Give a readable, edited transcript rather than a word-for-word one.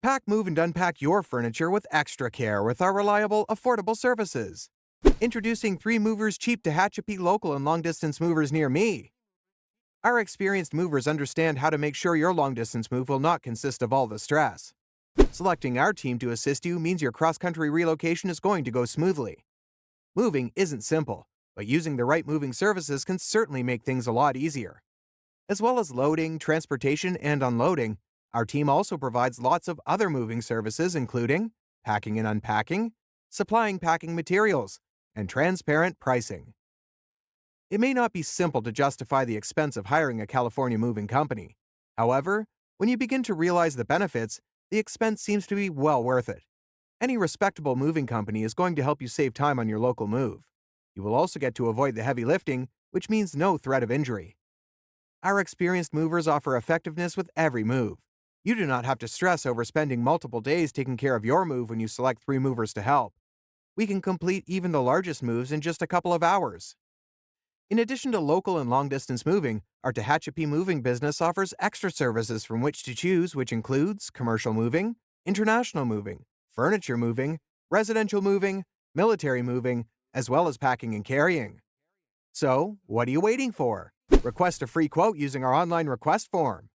Pack, move, and unpack your furniture with extra care with our reliable, affordable services. Introducing 3 Movers Cheap Tehachapi local and long-distance movers near me. Our experienced movers understand how to make sure your long-distance move will not consist of all the stress. Selecting our team to assist you means your cross-country relocation is going to go smoothly. Moving isn't simple, but using the right moving services can certainly make things a lot easier. As well as loading, transportation, and unloading, our team also provides lots of other moving services including packing and unpacking, supplying packing materials, and transparent pricing. It may not be simple to justify the expense of hiring a California moving company. However, when you begin to realize the benefits, the expense seems to be well worth it. Any respectable moving company is going to help you save time on your local move. You will also get to avoid the heavy lifting, which means no threat of injury. Our experienced movers offer effectiveness with every move. You do not have to stress over spending multiple days taking care of your move when you select 3 movers to help. We can complete even the largest moves in just a couple of hours. In addition to local and long-distance moving, our Tehachapi moving business offers extra services from which to choose, which includes commercial moving, international moving, furniture moving, residential moving, military moving, as well as packing and carrying. So, what are you waiting for? Request a free quote using our online request form.